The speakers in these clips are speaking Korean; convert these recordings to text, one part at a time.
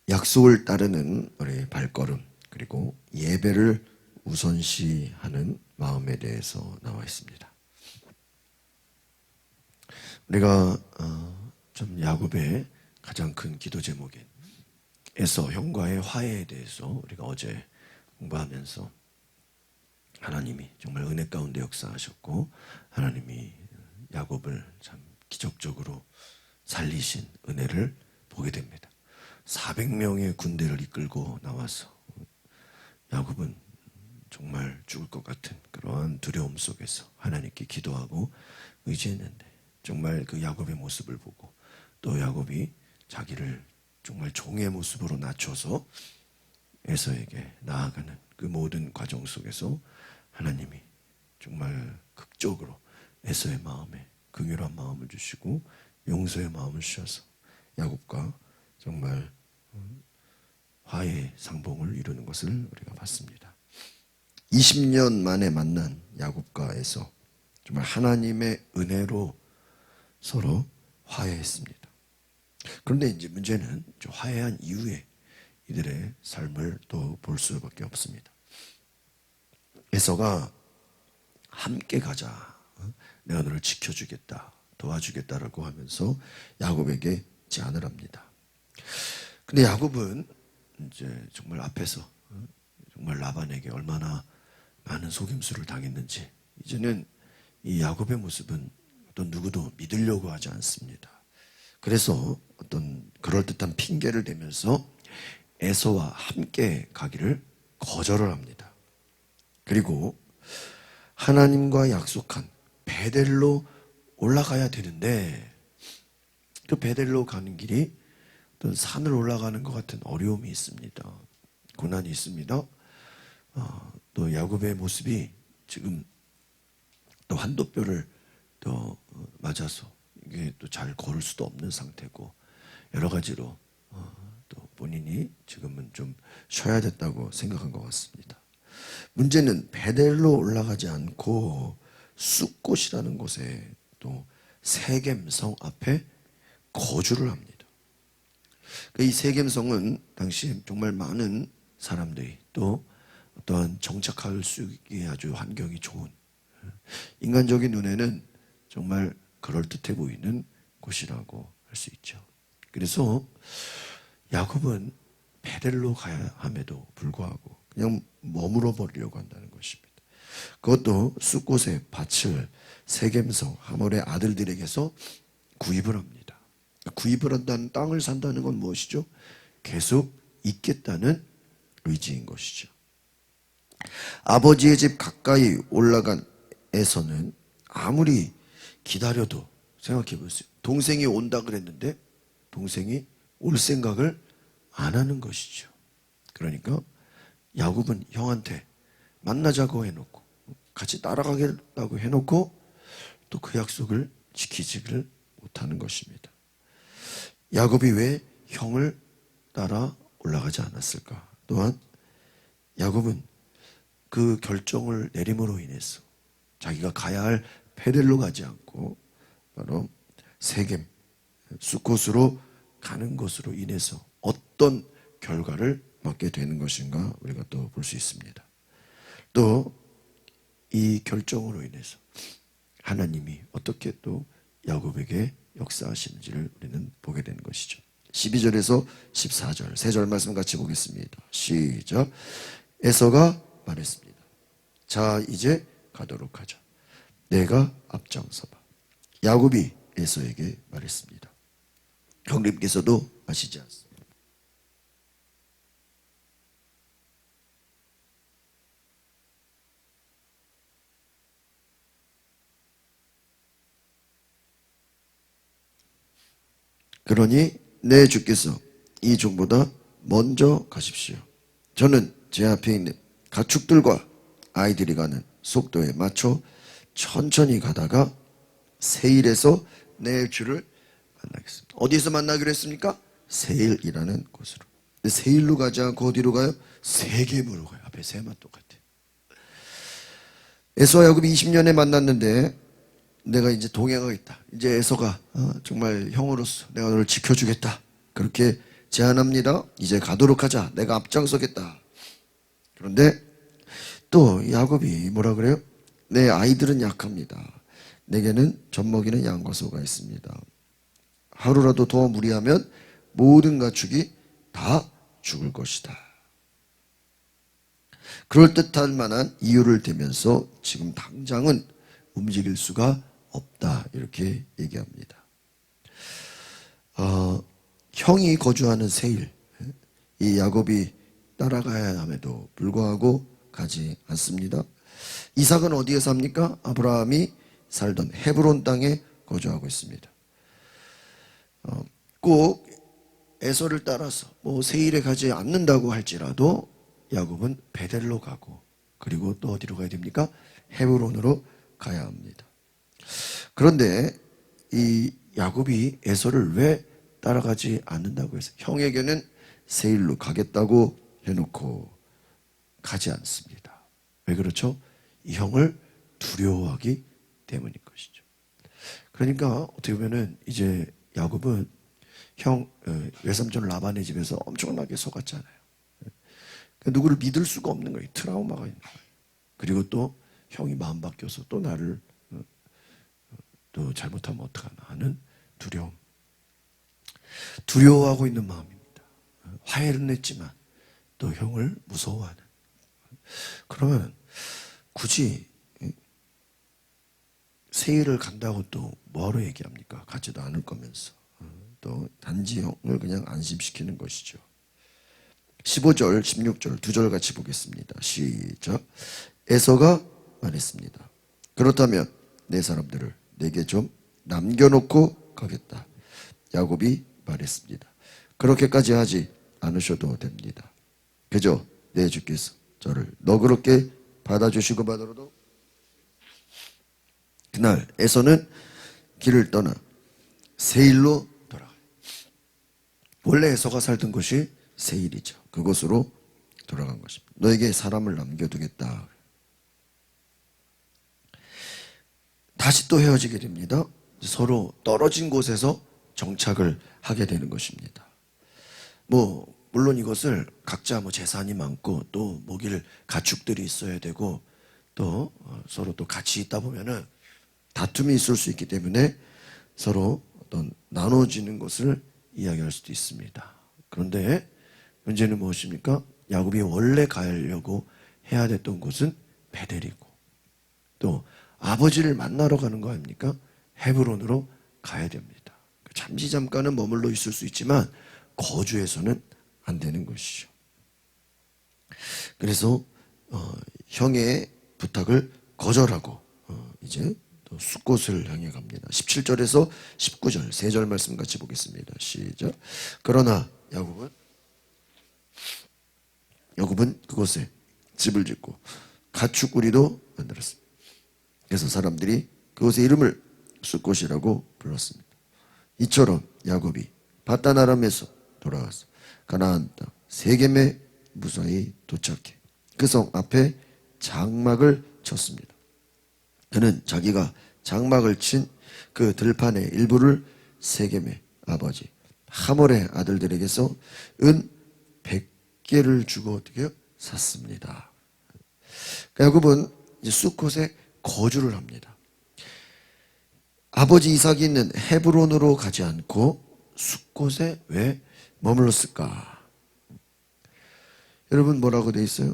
약속을 따르는 우리 발걸음, 그리고 예배를 우선시하는 마음에 대해서 나와 있습니다. 우리가 좀 야곱의 가장 큰 기도 제목인 에서 형과의 화해에 대해서 우리가 어제 공부하면서 하나님이 정말 은혜 가운데 역사하셨고, 하나님이 야곱을 참 기적적으로 살리신 은혜를 보게 됩니다. 400명의 군대를 이끌고 나와서 야곱은 정말 죽을 것 같은 그러한 두려움 속에서 하나님께 기도하고 의지했는데, 정말 그 야곱의 모습을 보고 또 야곱이 자기를 정말 종의 모습으로 낮춰서 에서에게 나아가는 그 모든 과정 속에서 하나님이 정말 극적으로 에서의 마음에 긍휼한 마음을 주시고 용서의 마음을 주셔서 야곱과 정말 화해의 상봉을 이루는 것을 우리가 봤습니다. 20년 만에 만난 야곱과 에서 정말 하나님의 은혜로 서로 화해했습니다. 그런데 이제 문제는 화해한 이후에 이들의 삶을 또 볼 수밖에 없습니다. 에서가 함께 가자, 내가 너를 지켜주겠다, 도와주겠다라고 하면서 야곱에게 제안을 합니다. 근데 야곱은 이제 정말 앞에서 정말 라반에게 얼마나 많은 속임수를 당했는지, 이제는 이 야곱의 모습은 어떤 누구도 믿으려고 하지 않습니다. 그래서 어떤 그럴듯한 핑계를 대면서 에서와 함께 가기를 거절을 합니다. 그리고 하나님과 약속한 베델로 올라가야 되는데, 그 베델로 가는 길이 어떤 산을 올라가는 것 같은 어려움이 있습니다. 고난이 있습니다. 또 야곱의 모습이 지금 또 한도뼈를 또 맞아서 이게 또 잘 걸을 수도 없는 상태고, 여러 가지로 또 본인이 지금은 좀 쉬어야 됐다고 생각한 것 같습니다. 문제는 베델로 올라가지 않고 숫곳이라는 곳에 또 세겜성 앞에 거주를 합니다. 이 세겜성은 당시 정말 많은 사람들이 또 어떠한 정착할 수 있게 아주 환경이 좋은, 인간적인 눈에는 정말 그럴듯해 보이는 곳이라고 할 수 있죠. 그래서 야곱은 베델로 가야 함에도 불구하고 그냥 머물러 버리려고 한다는 것입니다. 그것도 숫곳의 밭을 세겜성 하몰의 아들들에게서 구입을 합니다. 구입을 한다는, 땅을 산다는 건 무엇이죠? 계속 있겠다는 의지인 것이죠. 아버지의 집 가까이 올라간 에서는 아무리 기다려도, 생각해 보세요. 동생이 온다 그랬는데 동생이 올 생각을 안 하는 것이죠. 그러니까 야곱은 형한테 만나자고 해놓고 같이 따라가겠다고 해놓고 또 그 약속을 지키지를 못하는 것입니다. 야곱이 왜 형을 따라 올라가지 않았을까? 또한 야곱은 그 결정을 내림으로 인해서 자기가 가야 할 베델로 가지 않고 바로 세겜, 숫곳으로 가는 것으로 인해서 어떤 결과를 맞게 되는 것인가 우리가 또 볼 수 있습니다. 또 이 결정으로 인해서 하나님이 어떻게 또 야곱에게 역사하시는지를 우리는 보게 되는 것이죠. 12절에서 14절 세 절 말씀 같이 보겠습니다. 시작. 에서가 말했습니다. 자, 이제 가도록 하자. 내가 앞장서봐. 야곱이 에서에게 말했습니다. 형님께서도 아시지 않습니까? 그러니 내 주께서 이 종보다 먼저 가십시오. 저는 제 앞에 있는 가축들과 아이들이 가는 속도에 맞춰 천천히 가다가 세일에서 내 주를 만나겠습니다. 어디서 만나기로 했습니까? 세일이라는 곳으로. 세일로 가지 않고 어디로 가요? 세겜으로 가요. 앞에 세만 똑같아요. 에서와 야곱이 20년에 만났는데 내가 이제 동행하겠다. 이제 에서가 정말 형으로서 내가 너를 지켜주겠다. 그렇게 제안합니다. 이제 가도록 하자. 내가 앞장서겠다. 그런데 또 야곱이 뭐라 그래요? 내 아이들은 약합니다. 내게는 젖먹이는 양과 소가 있습니다. 하루라도 더 무리하면 모든 가축이 다 죽을 것이다. 그럴듯할 만한 이유를 대면서 지금 당장은 움직일 수가 없다. 이렇게 얘기합니다. 형이 거주하는 세일, 이 야곱이 따라가야 함에도 불구하고 가지 않습니다. 이삭은 어디에 삽니까? 아브라함이 살던 헤브론 땅에 거주하고 있습니다. 꼭 에서를 따라서 세일에 가지 않는다고 할지라도 야곱은 베델로 가고, 그리고 또 어디로 가야 됩니까? 헤브론으로 가야 합니다. 그런데 이 야곱이 에서를 왜 따라가지 않는다고 해서 형에게는 세일로 가겠다고 해놓고 가지 않습니다. 왜 그렇죠? 이 형을 두려워하기 때문인 것이죠. 그러니까 어떻게 보면은 이제 야곱은 외삼촌 라반의 집에서 엄청나게 속았잖아요. 누구를 믿을 수가 없는 거예요. 트라우마가 있는 거예요. 그리고 또 형이 마음 바뀌어서 또 나를 또 잘못하면 어떡하나 하는 두려움. 두려워하고 있는 마음입니다. 화해는 했지만 또 형을 무서워하는. 그러면 굳이 세일을 간다고 또 뭐하러 얘기합니까? 가지도 않을 거면서. 또 단지 형을 그냥 안심시키는 것이죠. 15절, 16절 두 절 같이 보겠습니다. 시작. 에서가 말했습니다. 그렇다면 내 사람들을 내게 좀 남겨놓고 가겠다. 야곱이 말했습니다. 그렇게까지 하지 않으셔도 됩니다. 그저 내 주께서 저를 너그럽게 받아주시고 받으러도. 그날 에서는 길을 떠나 세일로 돌아가요. 원래 에서가 살던 곳이 세일이죠. 그곳으로 돌아간 것입니다. 너에게 사람을 남겨두겠다. 다시 또 헤어지게 됩니다. 서로 떨어진 곳에서 정착을 하게 되는 것입니다. 물론 이것을 각자 재산이 많고 또 먹일 가축들이 있어야 되고 또 서로 또 같이 있다 보면은 다툼이 있을 수 있기 때문에 서로 어떤 나눠지는 것을 이야기할 수도 있습니다. 그런데 문제는 무엇입니까? 야곱이 원래 가려고 해야 됐던 곳은 베델이고 또 아버지를 만나러 가는 거 아닙니까? 헤브론으로 가야 됩니다. 잠시 잠깐은 머물러 있을 수 있지만 거주해서는 안 되는 것이죠. 그래서 형의 부탁을 거절하고 이제 또 숫곳을 향해 갑니다. 17절에서 19절 세 절 말씀 같이 보겠습니다. 시작. 그러나 야곱은 그곳에 집을 짓고 가축구리도 만들었습니다. 그래서 사람들이 그곳의 이름을 숫곳이라고 불렀습니다. 이처럼 야곱이 바단 아람에서 돌아와서 가나안 땅 세겜에 무사히 도착해 그 성 앞에 장막을 쳤습니다. 그는 자기가 장막을 친 그 들판의 일부를 세겜의 아버지 하몰의 아들들에게서 은 100개를 주고 어떻게 해요? 샀습니다. 야곱은 이제 숫곳에 거주를 합니다. 아버지 이삭이 있는 헤브론으로 가지 않고 숫곳에 왜 머물렀을까? 여러분 뭐라고 돼 있어요?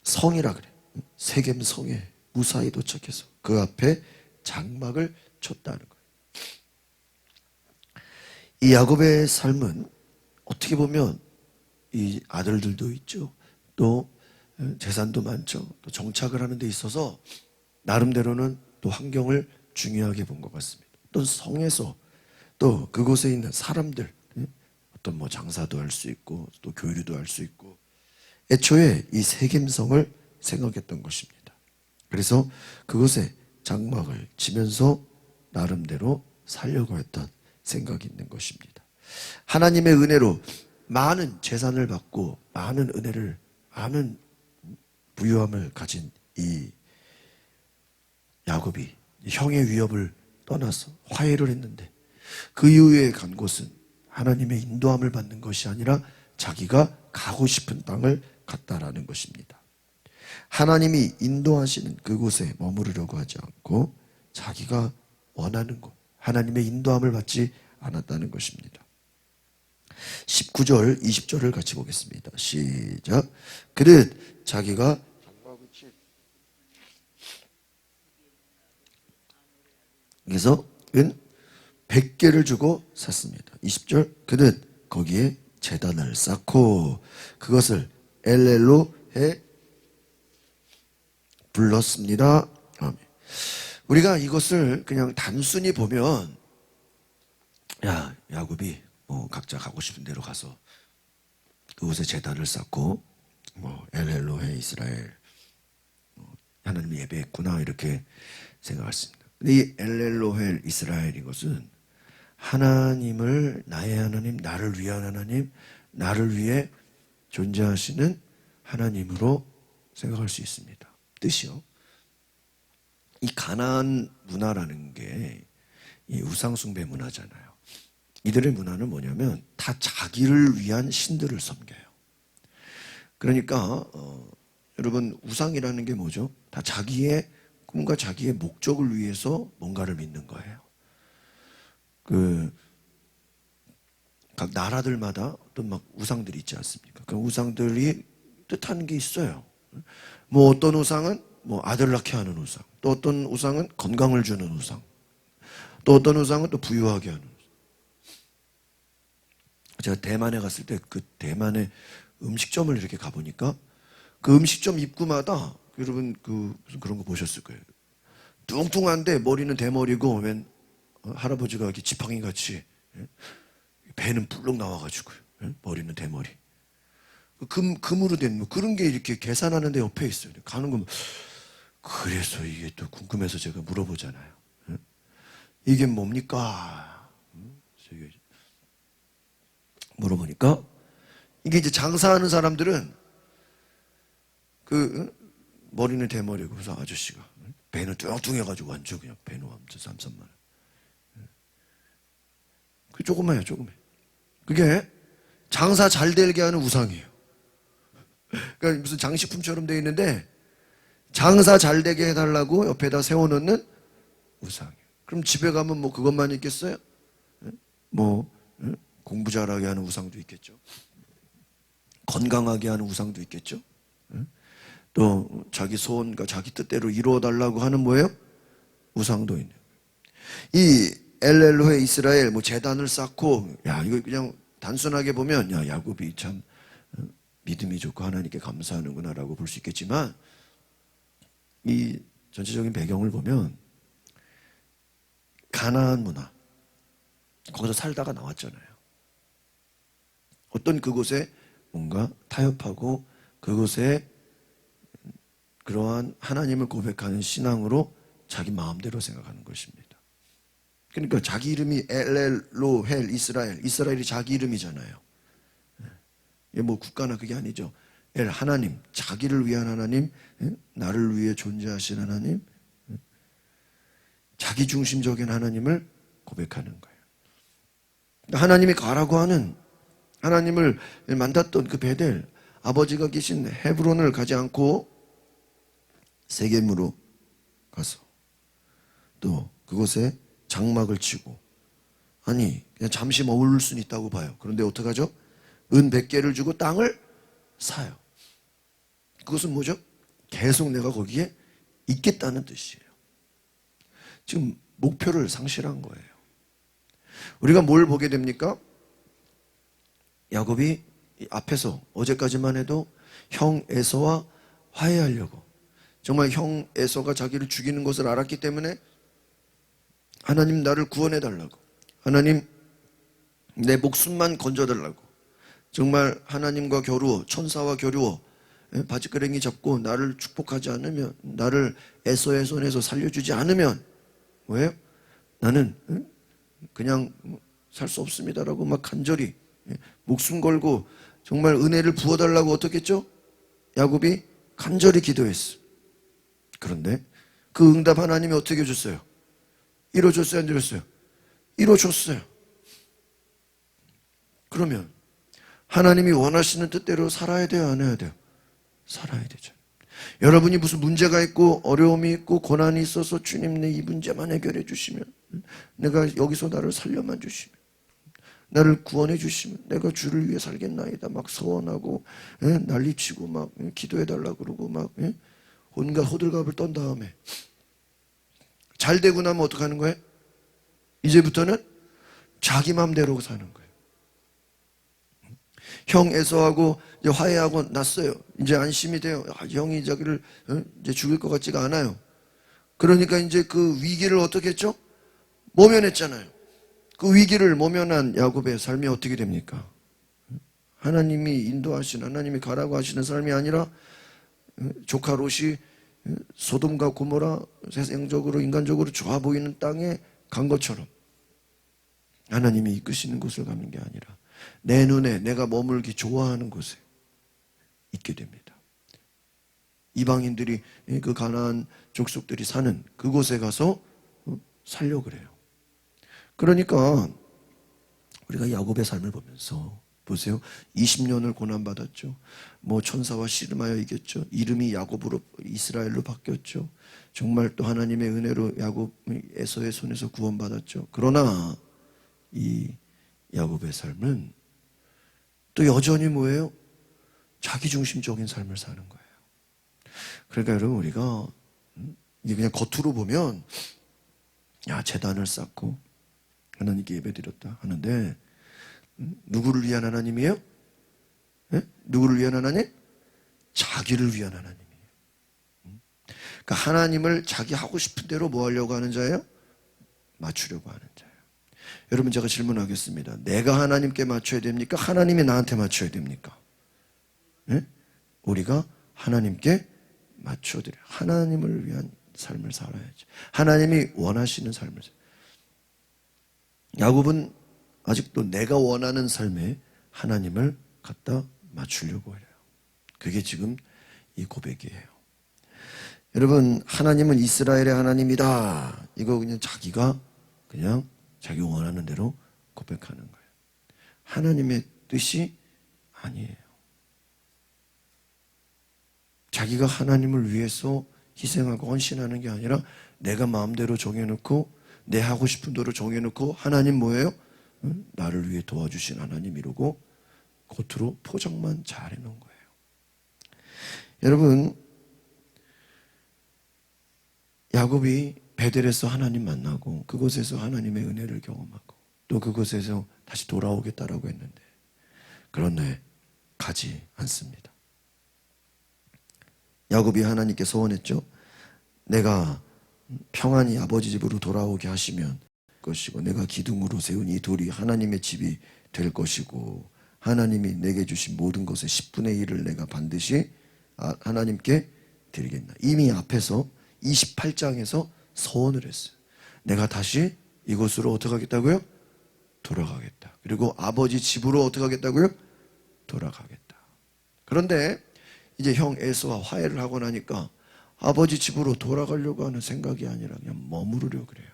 성이라 그래. 세겜 성에 무사히 도착해서 그 앞에 장막을 쳤다는 거예요. 이 야곱의 삶은 어떻게 보면 이 아들들도 있죠. 또 재산도 많죠. 또 정착을 하는 데 있어서 나름대로는 또 환경을 중요하게 본 것 같습니다. 또 성에서 또 그곳에 있는 사람들 어떤 장사도 할 수 있고 또 교류도 할 수 있고 애초에 이 세겜성을 생각했던 것입니다. 그래서 그곳에 장막을 치면서 나름대로 살려고 했던 생각이 있는 것입니다. 하나님의 은혜로 많은 재산을 받고 많은 은혜를 많은 부유함을 가진 이 야곱이 형의 위협을 떠나서 화해를 했는데 그 이후에 간 곳은 하나님의 인도함을 받는 것이 아니라 자기가 가고 싶은 땅을 갔다라는 것입니다. 하나님이 인도하시는 그곳에 머무르려고 하지 않고 자기가 원하는 곳, 하나님의 인도함을 받지 않았다는 것입니다. 19절, 20절을 같이 보겠습니다. 시작. 그릇 자기가 그래서 은 100개를 주고 샀습니다. 20절. 그는 거기에 제단을 쌓고 그것을 엘렐로해 불렀습니다. 아멘. 우리가 이것을 그냥 단순히 보면 야곱이 각자 가고 싶은 데로 가서 그곳에 제단을 쌓고 엘렐로해 이스라엘 하나님을 예배했구나 이렇게 생각할 수 있습니다. 근데 이 엘렐로헬 이스라엘인 것은 하나님을 나의 하나님, 나를 위한 하나님, 나를 위해 존재하시는 하나님으로 생각할 수 있습니다. 뜻이요. 이 가나안 문화라는 게 이 우상숭배 문화잖아요. 이들의 문화는 뭐냐면 다 자기를 위한 신들을 섬겨요. 그러니까 여러분 우상이라는 게 뭐죠? 다 자기의 꿈과 자기의 목적을 위해서 뭔가를 믿는 거예요. 각 나라들마다 어떤 막 우상들이 있지 않습니까? 그 우상들이 뜻하는 게 있어요. 어떤 우상은 아들 낳게 하는 우상, 또 어떤 우상은 건강을 주는 우상, 또 어떤 우상은 또 부유하게 하는 우상. 제가 대만에 갔을 때 그 대만의 음식점을 이렇게 가보니까 그 음식점 입구마다 여러분 무슨 그런 거 보셨을 거예요. 뚱뚱한데 머리는 대머리고 웬 할아버지가 이렇게 지팡이 같이 배는 불룩 나와가지고 머리는 대머리. 금으로 된 그런 게 이렇게 계산하는 데 옆에 있어요. 가는 거 그래서 이게 또 궁금해서 제가 물어보잖아요. 이게 뭡니까? 물어보니까 이게 이제 장사하는 사람들은 머리는 대머리고 그래서 아저씨가 배는 뚱뚱해가지고 완전 그냥 배는 완전 삼삼만. 그 조그마해요, 조그매. 그게 장사 잘 되게 하는 우상이에요. 그러니까 무슨 장식품처럼 되어 있는데 장사 잘 되게 해달라고 옆에다 세워놓는 우상이에요. 그럼 집에 가면 그것만 있겠어요? 공부 잘하게 하는 우상도 있겠죠. 건강하게 하는 우상도 있겠죠. 또 자기 소원과 자기 뜻대로 이루어달라고 하는 뭐예요? 우상도 있는. 이 엘렐로해 이스라엘 제단을 쌓고 이거 그냥 단순하게 보면 야곱이 참 믿음이 좋고 하나님께 감사하는구나라고 볼 수 있겠지만 이 전체적인 배경을 보면 가나안 문화 거기서 살다가 나왔잖아요. 어떤 그곳에 뭔가 타협하고 그곳에 그러한 하나님을 고백하는 신앙으로 자기 마음대로 생각하는 것입니다. 그러니까 자기 이름이 엘렐로헬 이스라엘이 자기 이름이잖아요. 이게 국가나 그게 아니죠. 하나님, 자기를 위한 하나님, 나를 위해 존재하신 하나님, 자기 중심적인 하나님을 고백하는 거예요. 하나님이 가라고 하는 하나님을 만났던 그 베델, 아버지가 계신 헤브론을 가지 않고 세겜으로 가서 또 그곳에 장막을 치고 그냥 잠시 머물 수는 있다고 봐요. 그런데 어떡하죠? 은 100개를 주고 땅을 사요. 그것은 뭐죠? 계속 내가 거기에 있겠다는 뜻이에요. 지금 목표를 상실한 거예요. 우리가 뭘 보게 됩니까? 야곱이 앞에서 어제까지만 해도 형 에서와 화해하려고 정말 형 에서가 자기를 죽이는 것을 알았기 때문에 하나님 나를 구원해달라고 하나님 내 목숨만 건져달라고 정말 하나님과 겨루어 천사와 겨루어 바지가랭이 잡고 나를 축복하지 않으면 나를 에서의 손에서 살려주지 않으면 뭐예요? 나는 그냥 살 수 없습니다라고 막 간절히 목숨 걸고 정말 은혜를 부어달라고 어떻게 했죠? 야곱이 간절히 기도했어. 그런데 그 응답 하나님이 어떻게 해줬어요? 이루어줬어요? 안 이루어줬어요? 이루어줬어요. 그러면 하나님이 원하시는 뜻대로 살아야 돼요, 안 해야 돼요? 살아야 되죠. 여러분이 무슨 문제가 있고 어려움이 있고 고난이 있어서 주님 내 이 문제만 해결해 주시면, 내가 여기서 나를 살려만 주시면, 나를 구원해 주시면 내가 주를 위해 살겠나이다 막 서원하고 난리치고 막 기도해 달라고 그러고 막 온갖 호들갑을 떤 다음에 잘 되고 나면 어떡하는 거예요? 이제부터는 자기 맘대로 사는 거예요. 형 에서하고 이제 화해하고 났어요. 이제 안심이 돼요. 형이 자기를 이제 죽일 것 같지가 않아요. 그러니까 이제 그 위기를 어떻게 했죠? 모면했잖아요. 그 위기를 모면한 야곱의 삶이 어떻게 됩니까? 하나님이 인도하신, 하나님이 가라고 하시는 삶이 아니라 조카 롯이 소돔과 고모라 세상적으로 인간적으로 좋아 보이는 땅에 간 것처럼 하나님이 이끄시는 곳을 가는 게 아니라 내 눈에 내가 머물기 좋아하는 곳에 있게 됩니다. 이방인들이 그 가나안 족속들이 사는 그곳에 가서 살려고 그래요. 그러니까 우리가 야곱의 삶을 보면서 보세요. 20년을 고난받았죠. 뭐 천사와 씨름하여 이겼죠. 이름이 야곱으로 이스라엘로 바뀌었죠. 정말 또 하나님의 은혜로 야곱 에서의 손에서 구원받았죠. 그러나 이 야곱의 삶은 또 여전히 뭐예요? 자기중심적인 삶을 사는 거예요. 그러니까 여러분 우리가 이게 그냥 겉으로 보면 제단을 쌓고 하나님께 예배드렸다 하는데 누구를 위한 하나님이에요? 누구를 위한 하나님? 자기를 위한 하나님이에요. 그러니까 하나님을 자기 하고 싶은 대로 뭐 하려고 하는 자예요? 맞추려고 하는 자예요. 여러분 제가 질문하겠습니다. 내가 하나님께 맞춰야 됩니까? 하나님이 나한테 맞춰야 됩니까? 우리가 하나님께 맞춰드려요. 하나님을 위한 삶을 살아야죠. 하나님이 원하시는 삶을 살아야죠. 야곱은 아직도 내가 원하는 삶에 하나님을 갖다 맞추려고 해요. 그게 지금 이 고백이에요. 여러분 하나님은 이스라엘의 하나님이다. 이거 그냥 자기가 그냥 자기 원하는 대로 고백하는 거예요. 하나님의 뜻이 아니에요. 자기가 하나님을 위해서 희생하고 헌신하는 게 아니라 내가 마음대로 정해놓고 내 하고 싶은 대로 정해놓고 하나님 뭐예요? 나를 위해 도와주신 하나님 이러고 겉으로 포장만 잘 해놓은 거예요. 여러분 야곱이 베델에서 하나님 만나고 그곳에서 하나님의 은혜를 경험하고 또 그곳에서 다시 돌아오겠다라고 했는데 그런데 가지 않습니다. 야곱이 하나님께 소원했죠. 내가 평안히 아버지 집으로 돌아오게 하시면 것이고 내가 기둥으로 세운 이 돌이 하나님의 집이 될 것이고 하나님이 내게 주신 모든 것의 10분의 1을 내가 반드시 하나님께 드리겠나. 이미 앞에서 28장에서 서원을 했어요. 내가 다시 이곳으로 어떻게 하겠다고요? 돌아가겠다. 그리고 아버지 집으로 어떻게 하겠다고요? 돌아가겠다. 그런데 이제 형 에서와 화해를 하고 나니까 아버지 집으로 돌아가려고 하는 생각이 아니라 그냥 머무르려고 그래요.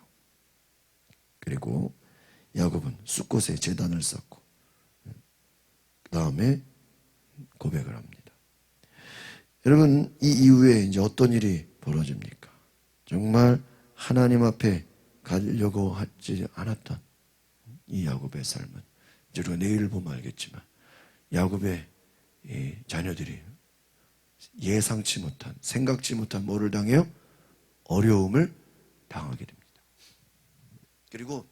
그리고 야곱은 숫곳에 제단을 쌓고 그 다음에 고백을 합니다. 여러분 이 이후에 이제 어떤 일이 벌어집니까? 정말 하나님 앞에 가려고 하지 않았던 이 야곱의 삶은 이제 우리가 내일 보면 알겠지만 야곱의 이 자녀들이 예상치 못한 생각지 못한 뭐를 당해요? 어려움을 당하게 됩니다. 그리고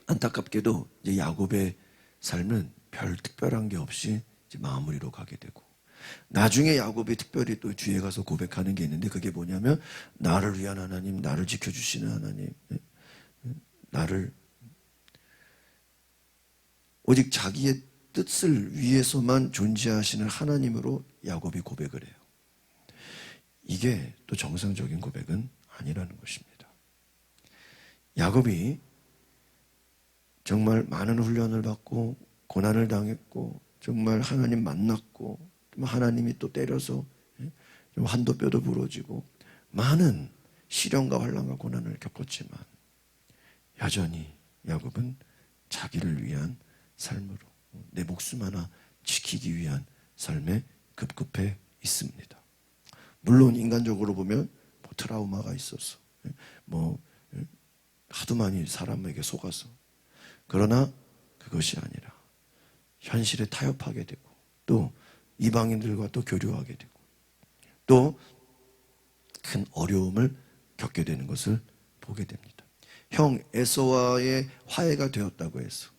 안타깝게도 이제 야곱의 삶은 별 특별한 게 없이 이제 마무리로 가게 되고 나중에 야곱이 특별히 또 뒤에 가서 고백하는 게 있는데 그게 뭐냐면 나를 위한 하나님, 나를 지켜주시는 하나님, 나를 오직 자기의 뜻을 위해서만 존재하시는 하나님으로 야곱이 고백을 해요. 이게 또 정상적인 고백은 아니라는 것입니다. 야곱이 정말 많은 훈련을 받고 고난을 당했고 정말 하나님 만났고 하나님이 또 때려서 좀 한도 뼈도 부러지고 많은 시련과 환난과 고난을 겪었지만 여전히 야곱은 자기를 위한 삶으로 내 목숨 하나 지키기 위한 삶에 급급해 있습니다. 물론 인간적으로 보면 뭐 트라우마가 있어서 뭐 하도 많이 사람에게 속아서, 그러나 그것이 아니라 현실에 타협하게 되고 또 이방인들과 또 교류하게 되고 또 큰 어려움을 겪게 되는 것을 보게 됩니다. 형 에서와의 화해가 되었다고 해서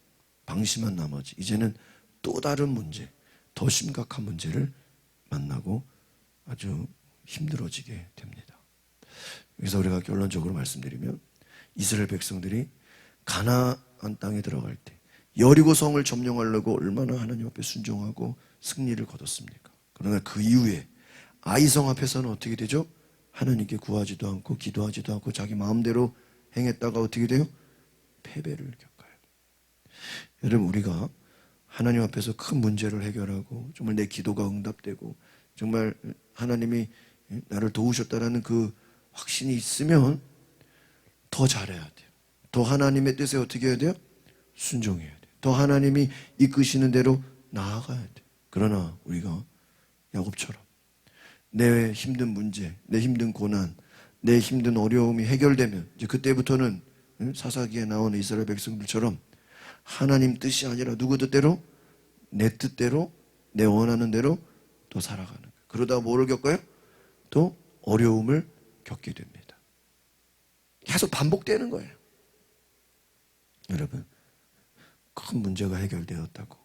방심한 나머지 이제는 또 다른 문제, 더 심각한 문제를 만나고 아주 힘들어지게 됩니다. 그래서 우리가 결론적으로 말씀드리면 이스라엘 백성들이 가나안 땅에 들어갈 때 여리고 성을 점령하려고 얼마나 하나님 앞에 순종하고 승리를 거뒀습니까? 그러나 그 이후에 아이성 앞에서는 어떻게 되죠? 하나님께 구하지도 않고 기도하지도 않고 자기 마음대로 행했다가 어떻게 돼요? 패배를 겪어요. 여러분, 우리가 하나님 앞에서 큰 문제를 해결하고 정말 내 기도가 응답되고 정말 하나님이 나를 도우셨다라는 그 확신이 있으면 더 잘해야 돼요. 더 하나님의 뜻에 어떻게 해야 돼요? 순종해야 돼요. 더 하나님이 이끄시는 대로 나아가야 돼요. 그러나 우리가 야곱처럼 내 힘든 문제, 내 힘든 고난, 내 힘든 어려움이 해결되면 이제 그때부터는 사사기에 나오는 이스라엘 백성들처럼 하나님 뜻이 아니라 누구 뜻대로? 내 뜻대로, 내 원하는 대로 또 살아가는 거예요. 그러다 뭐를 겪어요? 또 어려움을 겪게 됩니다. 계속 반복되는 거예요. 여러분, 큰 문제가 해결되었다고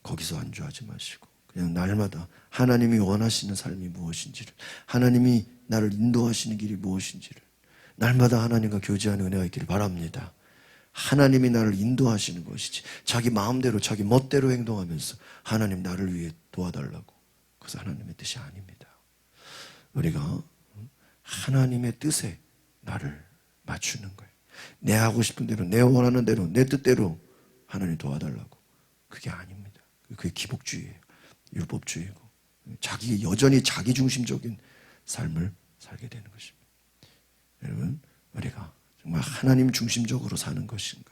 거기서 안주하지 마시고 그냥 날마다 하나님이 원하시는 삶이 무엇인지를, 하나님이 나를 인도하시는 길이 무엇인지를 날마다 하나님과 교제하는 은혜가 있기를 바랍니다. 하나님이 나를 인도하시는 것이지 자기 마음대로 자기 멋대로 행동하면서 하나님 나를 위해 도와달라고, 그것은 하나님의 뜻이 아닙니다. 우리가 하나님의 뜻에 나를 맞추는 거예요. 내 하고 싶은 대로, 내 원하는 대로, 내 뜻대로 하나님 도와달라고. 그게 아닙니다. 그게 기복주의예요. 율법주의고 여전히 자기중심적인 삶을 살게 되는 것입니다. 여러분, 우리가 정말 하나님 중심적으로 사는 것인가,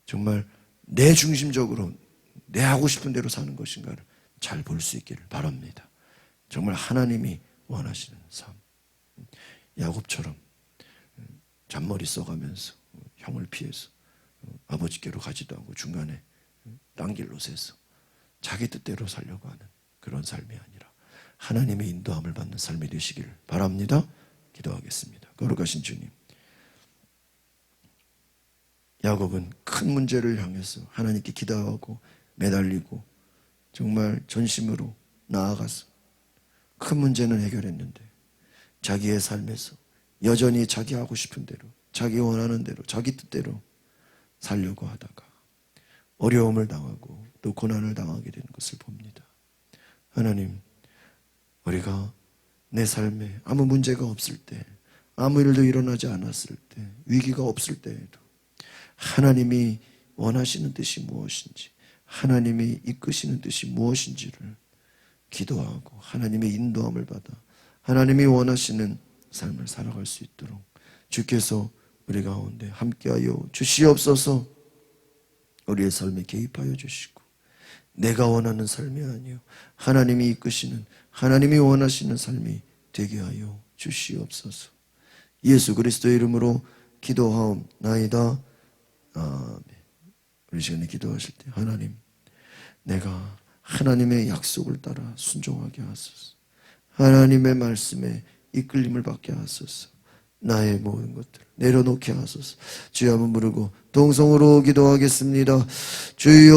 정말 내 중심적으로 내 하고 싶은 대로 사는 것인가를 잘 볼 수 있기를 바랍니다. 정말 하나님이 원하시는 삶, 야곱처럼 잔머리 써가면서 형을 피해서 아버지께로 가지도 않고 중간에 딴 길로 새서 자기 뜻대로 살려고 하는 그런 삶이 아니라 하나님의 인도함을 받는 삶이 되시기를 바랍니다. 기도하겠습니다. 거룩하신 주님, 야곱은 큰 문제를 향해서 하나님께 기도하고 매달리고 정말 전심으로 나아가서 큰 문제는 해결했는데 자기의 삶에서 여전히 자기 하고 싶은 대로, 자기 원하는 대로, 자기 뜻대로 살려고 하다가 어려움을 당하고 또 고난을 당하게 되는 것을 봅니다. 하나님, 우리가 내 삶에 아무 문제가 없을 때, 아무 일도 일어나지 않았을 때, 위기가 없을 때에도 하나님이 원하시는 뜻이 무엇인지, 하나님이 이끄시는 뜻이 무엇인지를 기도하고 하나님의 인도함을 받아 하나님이 원하시는 삶을 살아갈 수 있도록 주께서 우리 가운데 함께하여 주시옵소서. 우리의 삶에 개입하여 주시고 내가 원하는 삶이 아니요 하나님이 이끄시는, 하나님이 원하시는 삶이 되게 하여 주시옵소서. 예수 그리스도의 이름으로 기도하옵나이다. 아멘. 우리 시간에 기도하실 때 하나님, 내가 하나님의 약속을 따라 순종하게 하소서. 하나님의 말씀에 이끌림을 받게 하소서. 나의 모든 것들을 내려놓게 하소서. 주여 한번 부르고 동성으로 기도하겠습니다. 주여